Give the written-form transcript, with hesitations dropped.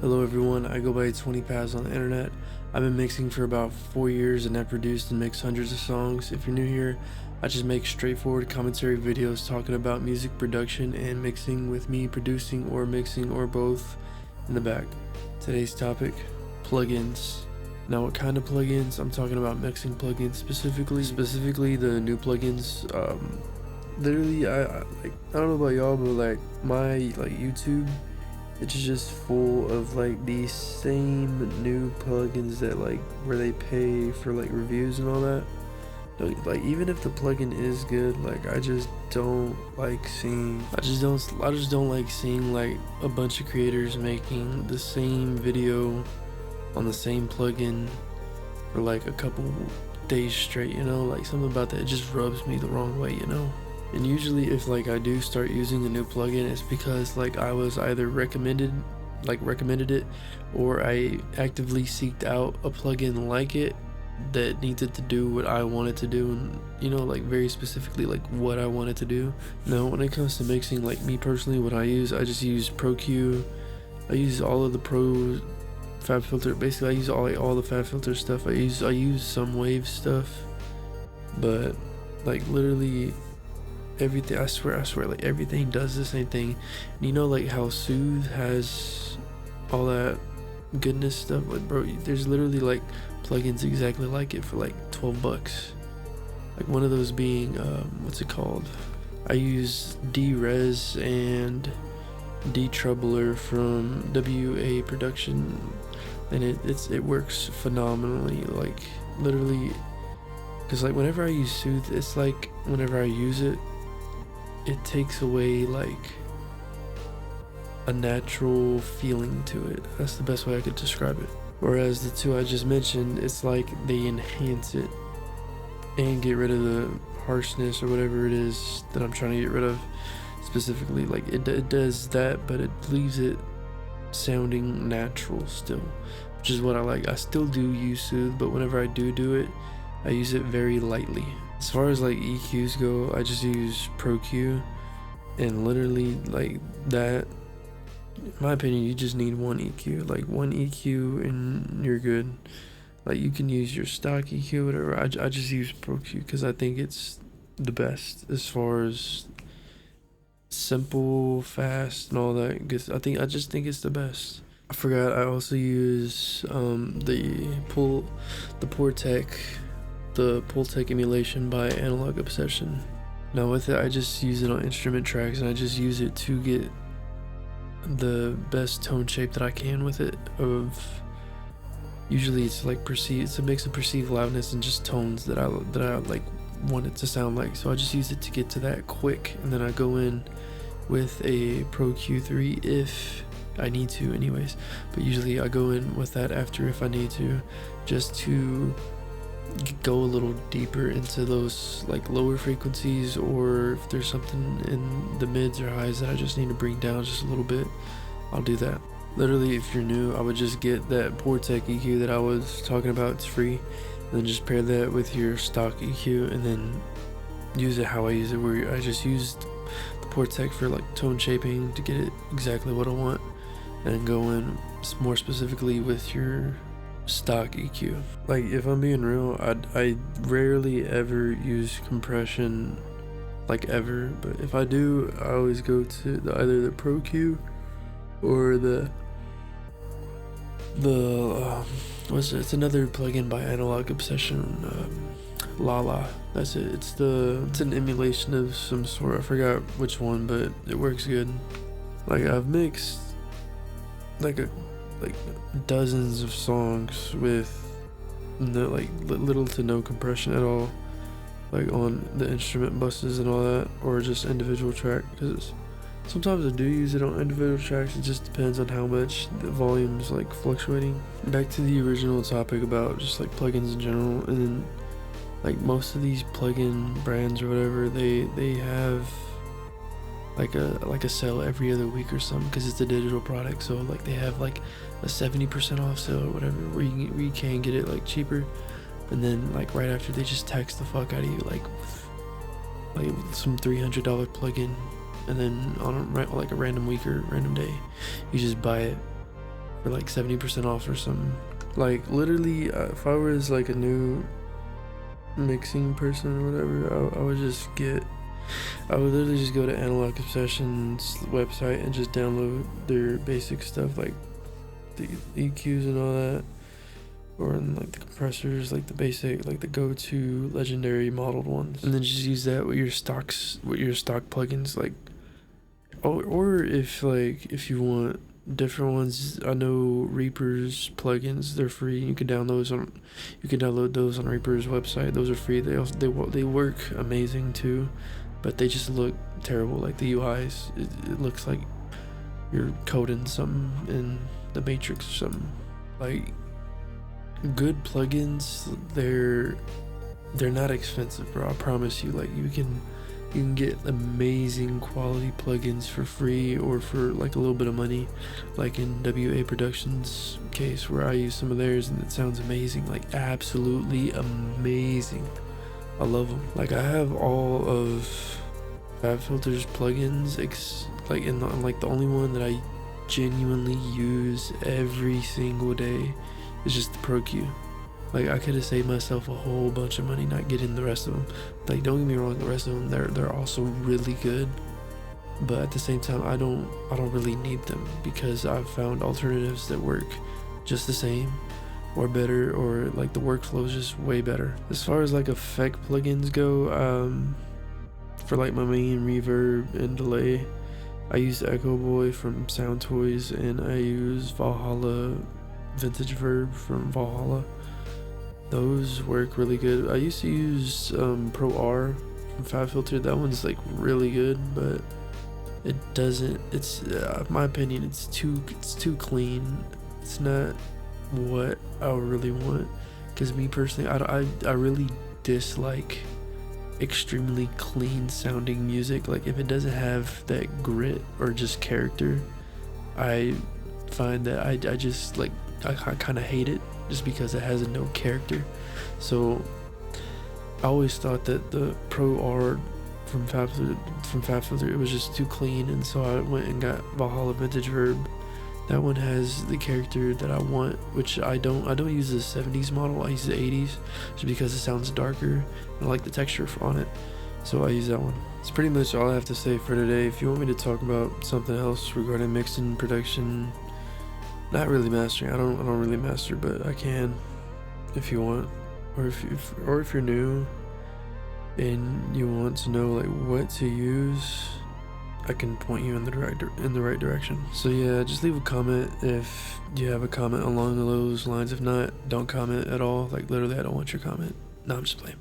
Hello everyone, I go by 20 Paths on the internet. I've been mixing for about 4 years and I've produced and mixed hundreds of songs. If you're new here, I just make straightforward commentary videos talking about music production and mixing, with me producing or mixing or both in the back. Today's topic, plugins. Now what kind of plugins? I'm talking about mixing plugins specifically the new plugins. Literally I don't know about y'all, but like my YouTube, it's just full of like these same new plugins that like where they pay for like reviews and all that. Like even if the plugin is good, like I just don't like seeing like a bunch of creators making the same video on the same plugin for like a couple days straight, like something about that just rubs me the wrong way. And usually if like I do start using a new plugin, it's because like I was either recommended it, or I actively seeked out a plugin like it that needed to do what I wanted to do, and like very specifically like what I wanted to do. Now when it comes to mixing, like me personally, what I just use Pro Q. I use all of the Pro Fab Filter. Basically I use all the Fab Filter stuff. I use some Wave stuff, but like literally everything, I swear, like everything does the same thing. And like how Soothe has all that goodness stuff, like bro, there's literally like plugins exactly like it for like $12. Like one of those being what's it called? I use D-Res and D-Troubler from WA Production, and it works phenomenally, like literally, because like whenever I use Soothe, it's like whenever I use it, it takes away like a natural feeling to it. That's the best way I could describe it. Whereas the two I just mentioned, it's like they enhance it and get rid of the harshness or whatever it is that I'm trying to get rid of specifically. Like it does that, but it leaves it sounding natural still, which is what I like. I still do use Soothe, but whenever I do it, I use it very lightly. As far as like EQs go, I just use Pro Q, and literally like that, in my opinion, you just need one EQ. Like one EQ and you're good. Like you can use your stock EQ, whatever. I just use Pro Q because I think it's the best as far as simple, fast, and all that. Cause I just think it's the best. I forgot I also use the Pultec emulation by Analog Obsession. Now with it, I just use it on instrument tracks, and I just use it to get the best tone shape that I can with it. Usually it's like it's a mix of perceived loudness and just tones that I like want it to sound like. So I just use it to get to that quick, and then I go in with a Pro Q3 if I need to anyways, but usually I go in with that after if I need to, just to go a little deeper into those like lower frequencies, or if there's something in the mids or highs that I just need to bring down just a little bit, I'll do that. Literally, if you're new, I would just get that Pultec EQ that I was talking about. It's free, and then just pair that with your stock EQ, and then use it how I use it, where I just used the Pultec for like tone shaping to get it exactly what I want, and then go in more specifically with your stock EQ. Like if I'm being real, I rarely ever use compression, like ever, but if I do, I always go to either the Pro Q or it's another plugin by Analog Obsession, Lala. That's it. It's an emulation of some sort. I forgot which one, but it works good. Like I've mixed like dozens of songs with little to no compression at all, like on the instrument buses and all that, or just individual track, because sometimes I do use it on individual tracks. It just depends on how much the volume's like fluctuating. Back to the original topic about just like plugins in general, and then like most of these plugin brands or whatever, they have like a sale every other week or something, because it's a digital product. So like they have like a 70% off sale or whatever, where you can get it like cheaper, and then like right after they just tax the fuck out of you like some $300 plugin, and then on a random week or random day, you just buy it for like 70% off or something. Like literally, if I was like a new mixing person or whatever, I would just get, I would literally just go to Analog Obsession's website and just download their basic stuff, like the EQs and all that, or in like the compressors, like the basic, like the go-to legendary modeled ones, and then just use that with your stocks, with your stock plugins, like, or if you want different ones, I know Reaper's plugins, they're free. You can download those on Reaper's website. Those are free. They work amazing too, but they just look terrible. Like the UIs, it looks like you're coding something in the Matrix or something. Like, good plugins, they're not expensive, bro. I promise you. Like, you can get amazing quality plugins for free or for like a little bit of money, like in WA Productions case, where I use some of theirs and it sounds amazing, like absolutely amazing. I love them. Like, I have all of FabFilter's plugins, the only one that I genuinely use every single day is just the Pro Q. Like, I could have saved myself a whole bunch of money not getting the rest of them. Like, don't get me wrong, the rest of them, they're also really good, but at the same time, I don't really need them, because I've found alternatives that work just the same or better, or like the workflow is just way better. As far as like effect plugins go, for like my main reverb and delay, I use Echo Boy from Sound Toys, and I use Valhalla Vintage Verb from Valhalla. Those work really good. I used to use Pro R from FabFilter. That one's like really good, but it doesn't. It's in my opinion, it's too clean. It's not what I really want. Because me personally, I really dislike extremely clean sounding music. Like, if it doesn't have that grit or just character, I find that I just like, I kind of hate it, just because it has no character. So I always thought that the Pro R from FabFilter, it was just too clean, and so I went and got Valhalla Vintage Verb. That one has the character that I want, which I don't use the 70s model, I use the 80s, just because it sounds darker and I like the texture on it, so I use that one. That's pretty much all I have to say for today. If you want me to talk about something else regarding mixing, production, not really mastering, I don't really master, but I can if you want, or if you're new and you want to know like what to use, I can point you in the right direction. So yeah, just leave a comment if you have a comment along those lines. If not, don't comment at all. Like, literally, I don't want your comment. No, I'm just playing.